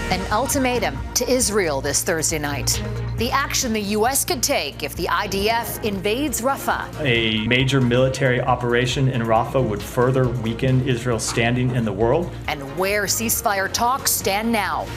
An ultimatum to Israel this Thursday night. The action the U.S. could take if the IDF invades Rafah. A major military operation in Rafah would further weaken Israel's standing in the world. And where ceasefire talks stand now.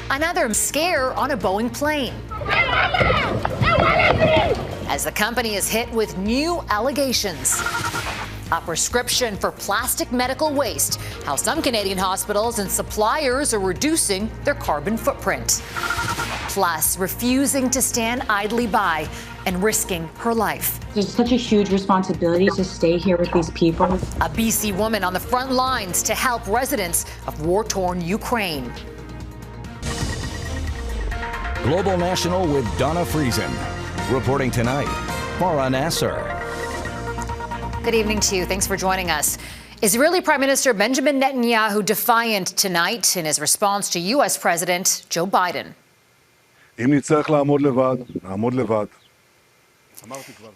Another scare on a Boeing plane. As the company is hit with new allegations. A prescription for plastic medical waste, how some Canadian hospitals and suppliers are reducing their carbon footprint. Plus, refusing to stand idly by and risking her life. There's such a huge responsibility to stay here with these people. A BC woman on the front lines to help residents of war-torn Ukraine. Global National with Donna Friesen. Reporting tonight, Farah Nasser. Good evening to you. Thanks for joining us. Israeli Prime Minister Benjamin Netanyahu defiant tonight in his response to U.S. President Joe Biden.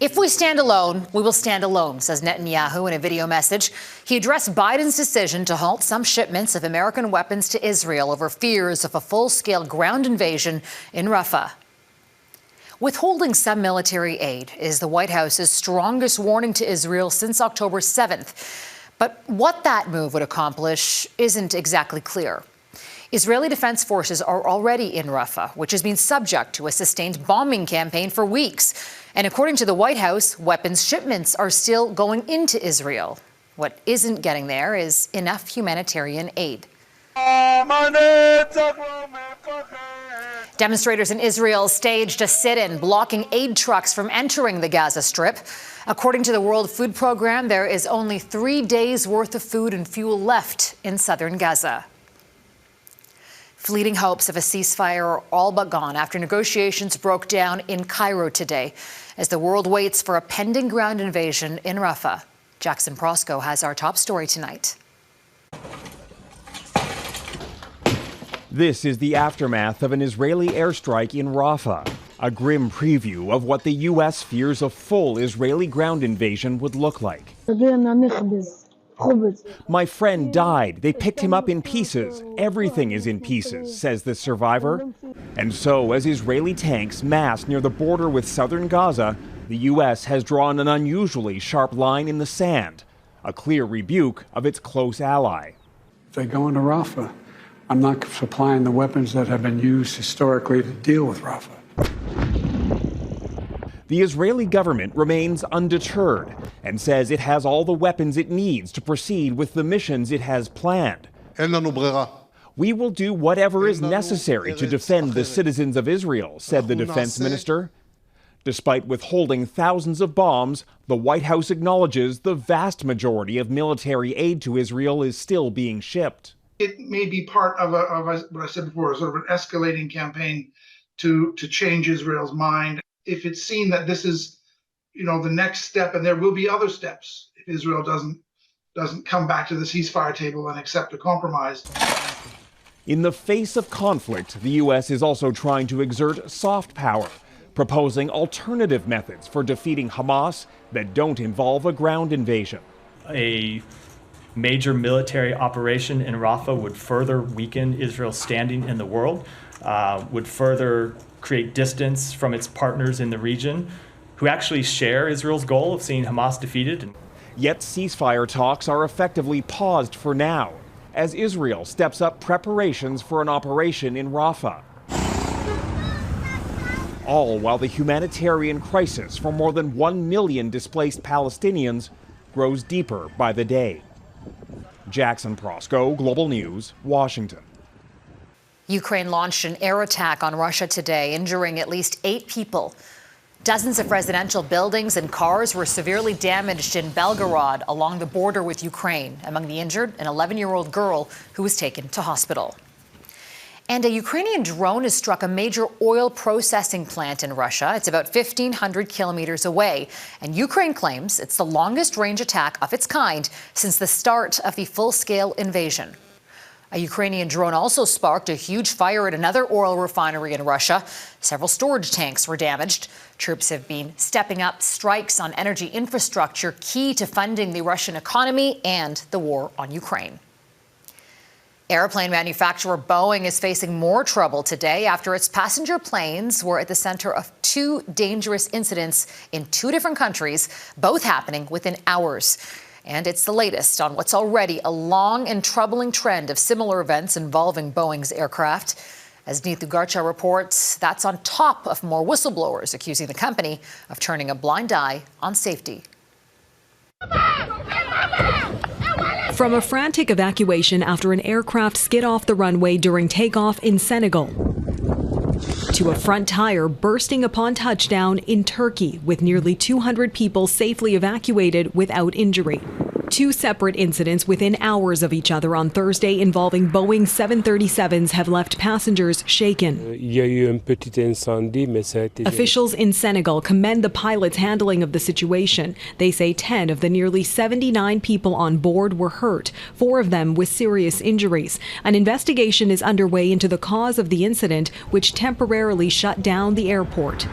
If we stand alone, we will stand alone, says Netanyahu in a video message. He addressed Biden's decision to halt some shipments of American weapons to Israel over fears of a full-scale ground invasion in Rafah. Withholding some military aid is the White House's strongest warning to Israel since October 7th. But what that move would accomplish isn't exactly clear. Israeli defense forces are already in Rafah, which has been subject to a sustained bombing campaign for weeks. And according to the White House, weapons shipments are still going into Israel. What isn't getting there is enough humanitarian aid. Demonstrators in Israel staged a sit-in blocking aid trucks from entering the Gaza Strip. According to the World Food Programme, there is only 3 days' worth of food and fuel left in southern Gaza. Fleeting hopes of a ceasefire are all but gone after negotiations broke down in Cairo today as the world waits for a pending ground invasion in Rafah. Jackson Proskow has our top story tonight. This is the aftermath of an Israeli airstrike in Rafah, a grim preview of what the U.S. fears a full Israeli ground invasion would look like. My friend died. They picked him up in pieces. Everything is in pieces, says the survivor. And so, as Israeli tanks mass near the border with southern Gaza, the U.S. has drawn an unusually sharp line in the sand, a clear rebuke of its close ally. If they go into Rafah, I'm not supplying the weapons that have been used historically to deal with Rafah. The Israeli government remains undeterred and says it has all the weapons it needs to proceed with the missions it has planned. We will do whatever is necessary to defend the citizens of Israel, said the defense minister. Despite withholding thousands of bombs, the White House acknowledges the vast majority of military aid to Israel is still being shipped. It may be part of what I said before, sort of an escalating campaign to change Israel's mind. If it's seen that this is, the next step, and there will be other steps if Israel doesn't come back to the ceasefire table and accept a compromise. In the face of conflict, the U.S. is also trying to exert soft power, proposing alternative methods for defeating Hamas that don't involve a ground invasion. A major military operation in Rafah would further weaken Israel's standing in the world, would further create distance from its partners in the region who actually share Israel's goal of seeing Hamas defeated. Yet ceasefire talks are effectively paused for now, as Israel steps up preparations for an operation in Rafah. All while the humanitarian crisis for more than 1 million displaced Palestinians grows deeper by the day. Jackson Proskow, Global News, Washington. Ukraine launched an air attack on Russia today, injuring at least 8 people. Dozens of residential buildings and cars were severely damaged in Belgorod along the border with Ukraine. Among the injured, an 11-year-old girl who was taken to hospital. And a Ukrainian drone has struck a major oil processing plant in Russia. It's about 1,500 kilometers away. And Ukraine claims it's the longest range attack of its kind since the start of the full-scale invasion. A Ukrainian drone also sparked a huge fire at another oil refinery in Russia. Several storage tanks were damaged. Troops have been stepping up strikes on energy infrastructure, key to funding the Russian economy and the war on Ukraine. Airplane manufacturer Boeing is facing more trouble today after its passenger planes were at the center of two dangerous incidents in two different countries, both happening within hours. And it's the latest on what's already a long and troubling trend of similar events involving Boeing's aircraft. As Neetu Garcha reports, that's on top of more whistleblowers accusing the company of turning a blind eye on safety. From a frantic evacuation after an aircraft skid off the runway during takeoff in Senegal, to a front tire bursting upon touchdown in Turkey, with nearly 200 people safely evacuated without injury. Two separate incidents within hours of each other on Thursday involving Boeing 737s have left passengers shaken. Officials in Senegal commend the pilot's handling of the situation. They say 10 of the nearly 79 people on board were hurt, 4 of them with serious injuries. An investigation is underway into the cause of the incident, which temporarily shut down the airport.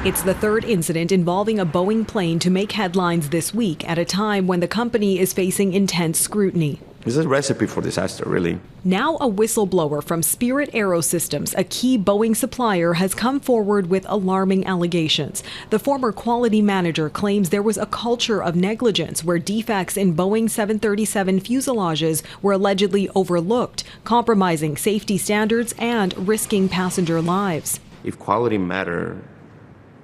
It's the third incident involving a Boeing plane to make headlines this week at a time when the company is facing intense scrutiny. This is a recipe for disaster, really. Now a whistleblower from Spirit Aerosystems, a key Boeing supplier, has come forward with alarming allegations. The former quality manager claims there was a culture of negligence where defects in Boeing 737 fuselages were allegedly overlooked, compromising safety standards and risking passenger lives. If quality mattered,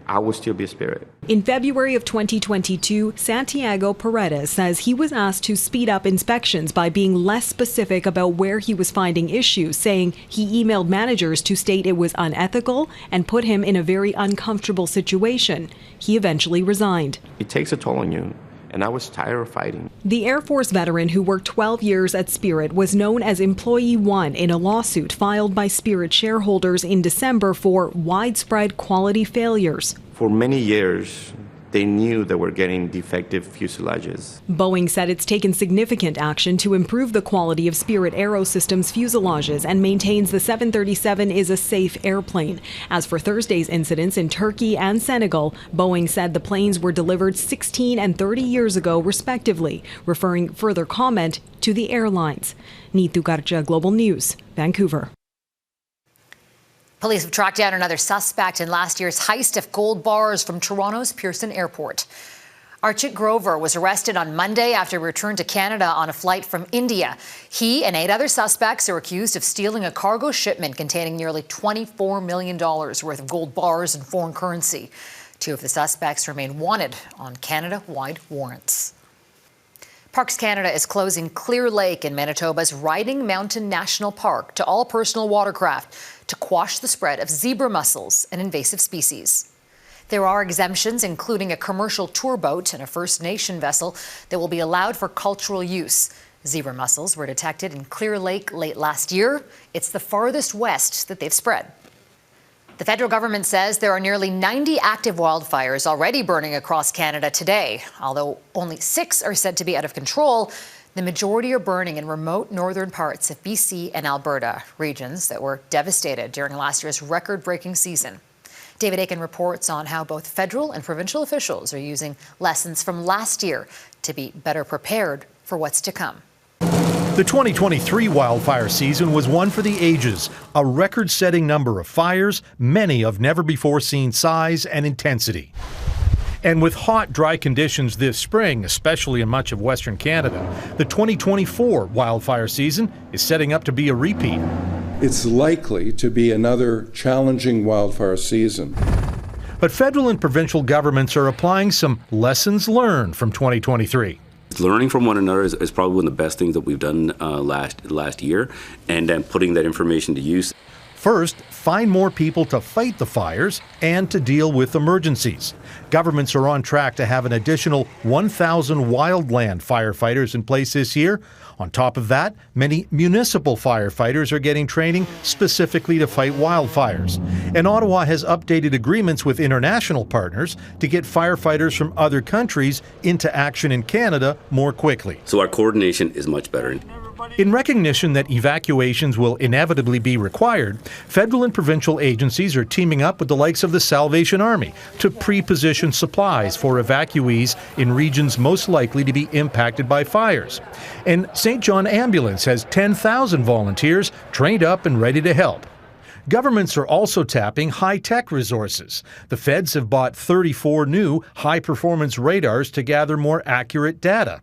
I would still be a Spirit. In February of 2022, Santiago Paredes says he was asked to speed up inspections by being less specific about where he was finding issues, saying he emailed managers to state it was unethical and put him in a very uncomfortable situation. He eventually resigned. It takes a toll on you, and I was tired of fighting. The Air Force veteran who worked 12 years at Spirit was known as Employee 1 in a lawsuit filed by Spirit shareholders in December for widespread quality failures. For many years, they knew they were getting defective fuselages. Boeing said it's taken significant action to improve the quality of Spirit Aerosystems fuselages and maintains the 737 is a safe airplane. As for Thursday's incidents in Turkey and Senegal, Boeing said the planes were delivered 16 and 30 years ago, respectively, referring further comment to the airlines. Neetu Garcha, Global News, Vancouver. Police have tracked down another suspect in last year's heist of gold bars from Toronto's Pearson Airport. Archit Grover was arrested on Monday after he returned to Canada on a flight from India. He and 8 other suspects are accused of stealing a cargo shipment containing nearly $24 million worth of gold bars and foreign currency. 2 of the suspects remain wanted on Canada-wide warrants. Parks Canada is closing Clear Lake in Manitoba's Riding Mountain National Park to all personal watercraft to quash the spread of zebra mussels, an invasive species. There are exemptions, including a commercial tour boat and a First Nation vessel that will be allowed for cultural use. Zebra mussels were detected in Clear Lake late last year. It's the farthest west that they've spread. The federal government says there are nearly 90 active wildfires already burning across Canada today. Although only 6 are said to be out of control, the majority are burning in remote northern parts of BC and Alberta, regions that were devastated during last year's record-breaking season. David Akin reports on how both federal and provincial officials are using lessons from last year to be better prepared for what's to come. The 2023 wildfire season was one for the ages, a record-setting number of fires, many of never-before-seen size and intensity. And with hot, dry conditions this spring, especially in much of Western Canada, the 2024 wildfire season is setting up to be a repeat. It's likely to be another challenging wildfire season. But federal and provincial governments are applying some lessons learned from 2023. Learning from one another is probably one of the best things that we've done last year, and then putting that information to use. First, find more people to fight the fires and to deal with emergencies. Governments are on track to have an additional 1,000 wildland firefighters in place this year. On top of that, many municipal firefighters are getting training specifically to fight wildfires. And Ottawa has updated agreements with international partners to get firefighters from other countries into action in Canada more quickly. So our coordination is much better. In recognition that evacuations will inevitably be required, federal and provincial agencies are teaming up with the likes of the Salvation Army to pre-position supplies for evacuees in regions most likely to be impacted by fires. And St. John Ambulance has 10,000 volunteers trained up and ready to help. Governments are also tapping high-tech resources. The feds have bought 34 new high-performance radars to gather more accurate data.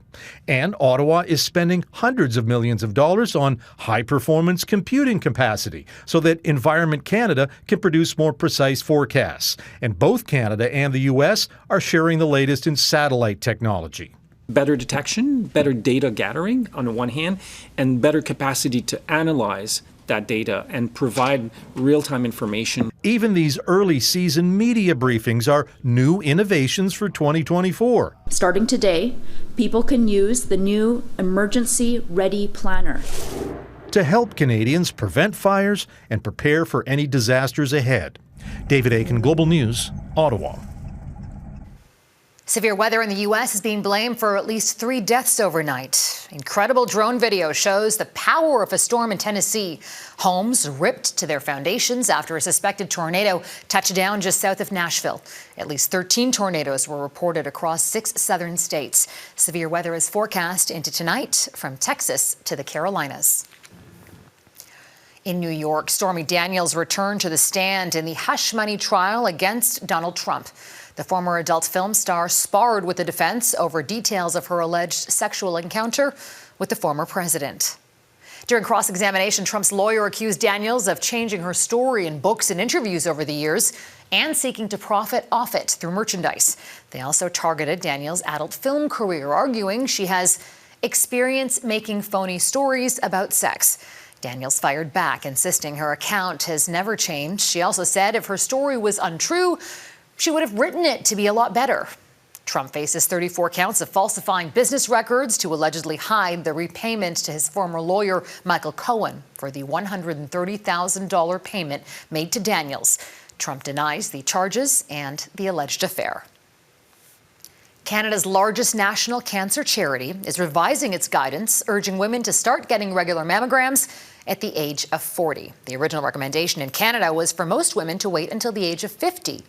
And Ottawa is spending hundreds of millions of dollars on high-performance computing capacity so that Environment Canada can produce more precise forecasts. And both Canada and the U.S. are sharing the latest in satellite technology. Better detection, better data gathering on the one hand, and better capacity to analyze that data and provide real-time information. Even these early season media briefings are new innovations for 2024. Starting today, people can use the new Emergency Ready Planner to help Canadians prevent fires and prepare for any disasters ahead. David Akin, Global News, Ottawa. Severe weather in the U.S. is being blamed for at least 3 deaths overnight. Incredible drone video shows the power of a storm in Tennessee. Homes ripped to their foundations after a suspected tornado touched down just south of Nashville. At least 13 tornadoes were reported across 6 southern states. Severe weather is forecast into tonight from Texas to the Carolinas. In New York, Stormy Daniels returned to the stand in the hush money trial against Donald Trump. The former adult film star sparred with the defense over details of her alleged sexual encounter with the former president. During cross-examination, Trump's lawyer accused Daniels of changing her story in books and interviews over the years and seeking to profit off it through merchandise. They also targeted Daniels' adult film career, arguing she has experience making phony stories about sex. Daniels fired back, insisting her account has never changed. She also said if her story was untrue, she would have written it to be a lot better. Trump faces 34 counts of falsifying business records to allegedly hide the repayment to his former lawyer, Michael Cohen, for the $130,000 payment made to Daniels. Trump denies the charges and the alleged affair. Canada's largest national cancer charity is revising its guidance, urging women to start getting regular mammograms at the age of 40. The original recommendation in Canada was for most women to wait until the age of 50.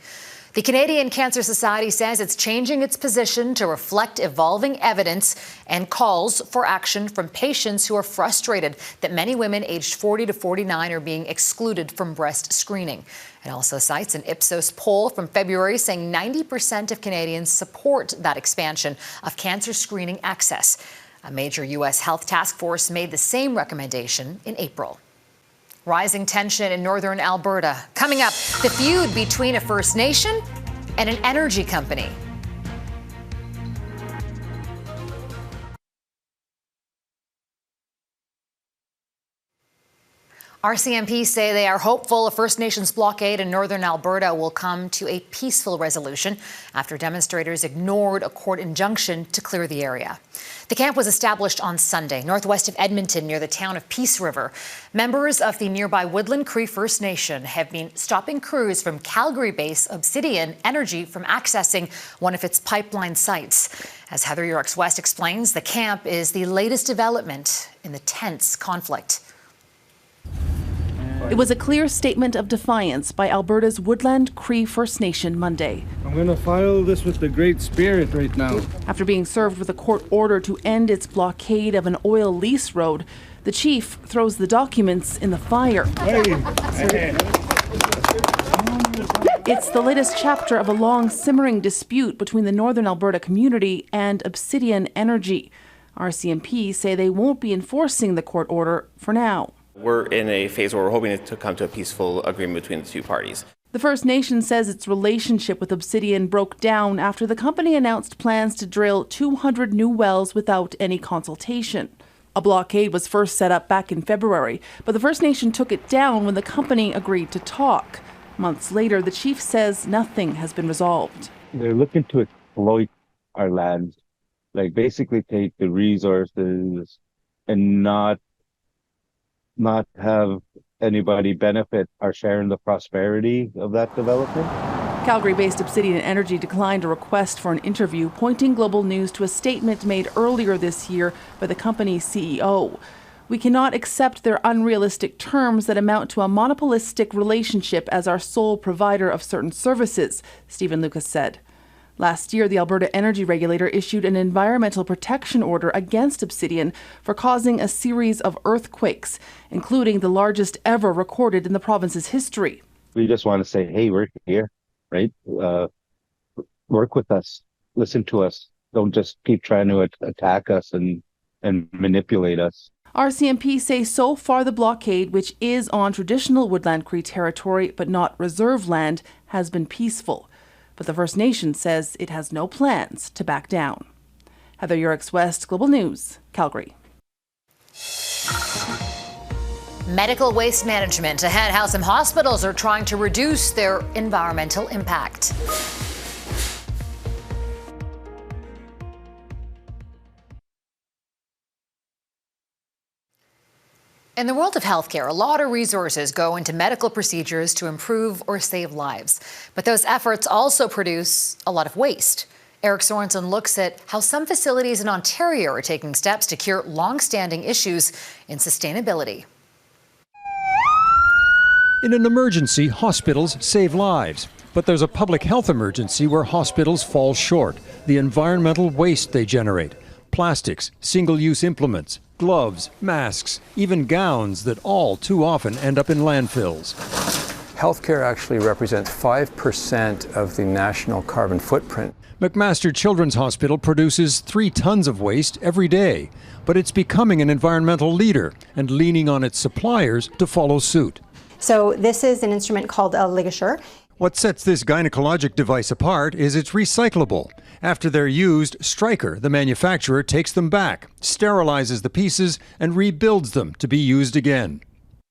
The Canadian Cancer Society says it's changing its position to reflect evolving evidence and calls for action from patients who are frustrated that many women aged 40 to 49 are being excluded from breast screening. It also cites an Ipsos poll from February saying 90% of Canadians support that expansion of cancer screening access. A major U.S. health task force made the same recommendation in April. Rising tension in northern Alberta. Coming up, the feud between a First Nation and an energy company. RCMP say they are hopeful a First Nations blockade in northern Alberta will come to a peaceful resolution after demonstrators ignored a court injunction to clear the area. The camp was established on Sunday, northwest of Edmonton, near the town of Peace River. Members of the nearby Woodland Cree First Nation have been stopping crews from Calgary-based Obsidian Energy from accessing one of its pipeline sites. As Heather Yorks West explains, the camp is the latest development in the tense conflict. It was a clear statement of defiance by Alberta's Woodland Cree First Nation Monday. I'm going to file this with the Great Spirit right now. After being served with a court order to end its blockade of an oil lease road, the chief throws the documents in the fire. It's the latest chapter of a long simmering dispute between the Northern Alberta community and Obsidian Energy. RCMP say they won't be enforcing the court order for now. We're in a phase where we're hoping to come to a peaceful agreement between the two parties. The First Nation says its relationship with Obsidian broke down after the company announced plans to drill 200 new wells without any consultation. A blockade was first set up back in February, but the First Nation took it down when the company agreed to talk. Months later, the chief says nothing has been resolved. They're looking to exploit our lands, like basically take the resources and not have anybody benefit or share in the prosperity of that development. Calgary-based Obsidian Energy declined a request for an interview, pointing Global News to a statement made earlier this year by the company's CEO. We cannot accept their unrealistic terms that amount to a monopolistic relationship as our sole provider of certain services, Stephen Lucas said. Last year, the Alberta Energy Regulator issued an environmental protection order against Obsidian for causing a series of earthquakes, including the largest ever recorded in the province's history. We just want to say, hey, we're here, right? Work with us, listen to us. Don't just keep trying to attack us and manipulate us. RCMP say so far the blockade, which is on traditional Woodland Cree territory but not reserve land, has been peaceful. But the First Nation says it has no plans to back down. Heather Yurix West, Global News, Calgary. Medical waste management ahead, how some hospitals are trying to reduce their environmental impact. In the world of healthcare, a lot of resources go into medical procedures to improve or save lives. But those efforts also produce a lot of waste. Eric Sorensen looks at how some facilities in Ontario are taking steps to cure long-standing issues in sustainability. In an emergency, hospitals save lives. But there's a public health emergency where hospitals fall short. The environmental waste they generate. Plastics, single-use implements, gloves, masks, even gowns that all too often end up in landfills. Healthcare actually represents 5% of the national carbon footprint. McMaster Children's Hospital produces 3 tons of waste every day, but it's becoming an environmental leader and leaning on its suppliers to follow suit. So this is an instrument called a ligature. What sets this gynecologic device apart is it's recyclable. After they're used, Stryker, the manufacturer, takes them back, sterilizes the pieces, and rebuilds them to be used again.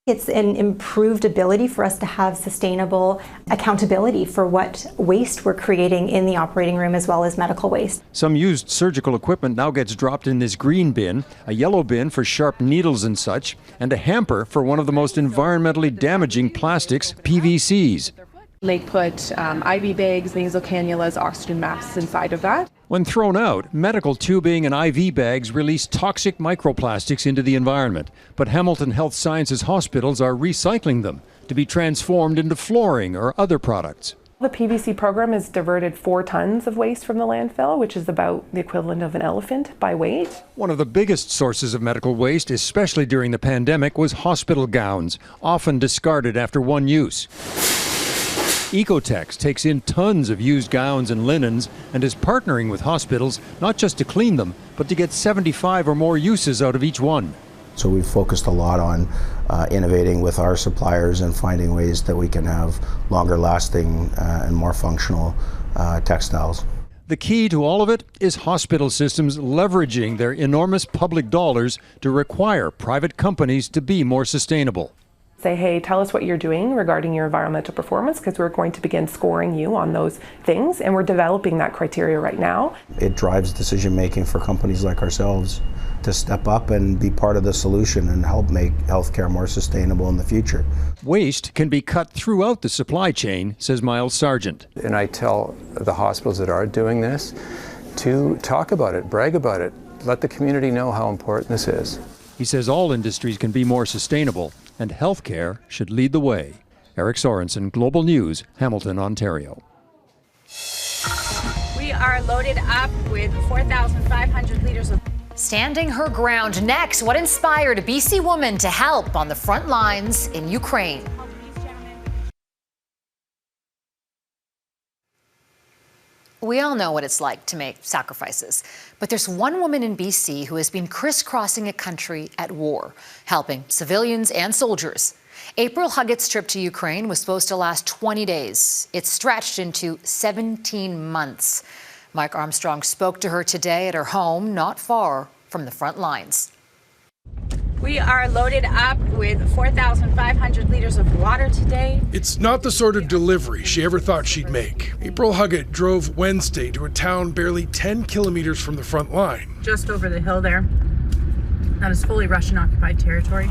It's an improved ability for us to have sustainable accountability for what waste we're creating in the operating room as well as medical waste. Some used surgical equipment now gets dropped in this green bin, a yellow bin for sharp needles and such, and a hamper for one of the most environmentally damaging plastics, PVCs. They put IV bags, nasal cannulas, oxygen masks inside of that. When thrown out, medical tubing and IV bags release toxic microplastics into the environment. But Hamilton Health Sciences hospitals are recycling them to be transformed into flooring or other products. The PVC program has diverted 4 tons of waste from the landfill, which is about the equivalent of an elephant by weight. One of the biggest sources of medical waste, especially during the pandemic, was hospital gowns, often discarded after one use. Ecotex takes in tons of used gowns and linens and is partnering with hospitals not just to clean them, but to get 75 or more uses out of each one. So we've focused a lot on innovating with our suppliers and finding ways that we can have longer lasting and more functional textiles. The key to all of it is hospital systems leveraging their enormous public dollars to require private companies to be more sustainable. Say, hey, tell us what you're doing regarding your environmental performance, because we're going to begin scoring you on those things, and we're developing that criteria right now. It drives decision making for companies like ourselves to step up and be part of the solution and help make healthcare more sustainable in the future. Waste can be cut throughout the supply chain, says Miles Sargent. And I tell the hospitals that are doing this to talk about it, brag about it, let the community know how important this is. He says all industries can be more sustainable, and healthcare should lead the way. Eric Sorensen, Global News, Hamilton, Ontario. We are loaded up with 4,500 liters of... Standing her ground next, what inspired a BC woman to help on the front lines in Ukraine? We all know what it's like to make sacrifices, but there's one woman in BC who has been crisscrossing a country at war, helping civilians and soldiers. April Huggett's trip to Ukraine was supposed to last 20 days. It stretched into 17 months. Mike Armstrong spoke to her today at her home, not far from the front lines. We are loaded up with 4,500 liters of water today. It's not the sort of delivery she ever thought she'd make. April Huggett drove Wednesday to a town barely 10 kilometers from the front line. Just over the hill there. That is fully Russian-occupied territory.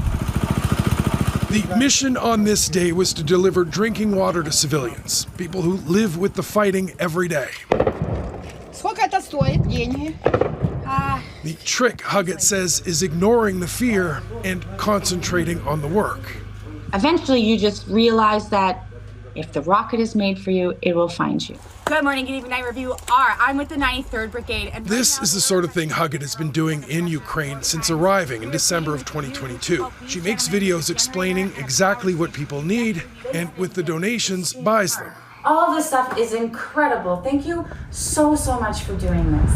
The mission on this day was to deliver drinking water to civilians, people who live with the fighting every day. The trick, Huggett says, is ignoring the fear and concentrating on the work. Eventually, you just realize that if the rocket is made for you, it will find you. Good morning, good evening, night review. I'm with the 93rd Brigade. And this is the sort of thing Huggett has been doing in Ukraine since arriving in December of 2022. She makes videos explaining exactly what people need, and with the donations, buys them. All this stuff is incredible. Thank you so much for doing this.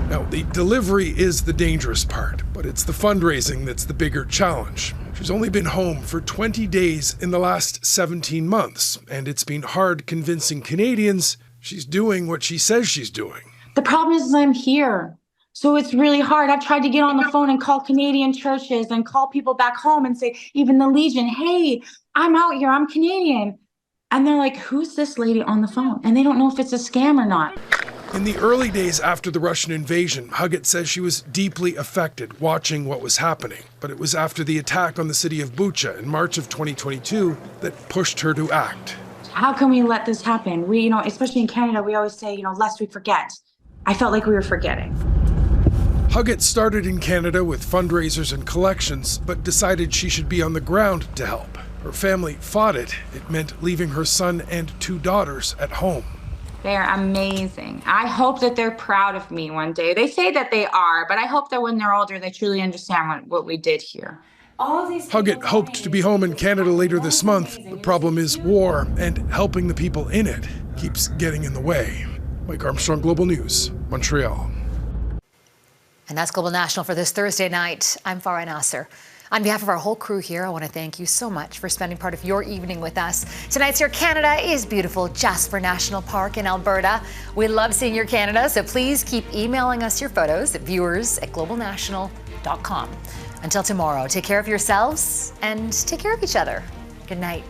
Now, the delivery is the dangerous part, but it's the fundraising that's the bigger challenge. She's only been home for 20 days in the last 17 months, and it's been hard convincing Canadians she's doing what she says she's doing. The problem is I'm here, so it's really hard. I've tried to get on the phone and call Canadian churches and call people back home and say, even the Legion, hey, I'm out here, I'm Canadian. And they're like, who's this lady on the phone? And they don't know if it's a scam or not. In the early days after the Russian invasion, Huggett says she was deeply affected watching what was happening. But it was after the attack on the city of Bucha in March of 2022 that pushed her to act. How can we let this happen? We, especially in Canada, we always say, lest we forget. I felt like we were forgetting. Huggett started in Canada with fundraisers and collections, but decided she should be on the ground to help. Her family fought it. It meant leaving her son and 2 daughters at home. They're amazing. I hope that they're proud of me one day. They say that they are, but I hope that when they're older, they truly understand what we did here. Huggett hoped to be home in Canada later this month. The problem is war, and helping the people in it keeps getting in the way. Mike Armstrong, Global News, Montreal. And that's Global National for this Thursday night. I'm Farah Nasser. On behalf of our whole crew here, I want to thank you so much for spending part of your evening with us. Tonight's Your Canada is beautiful Jasper National Park in Alberta. We love seeing your Canada, so please keep emailing us your photos at viewers@globalnational.com. Until tomorrow, take care of yourselves and take care of each other. Good night.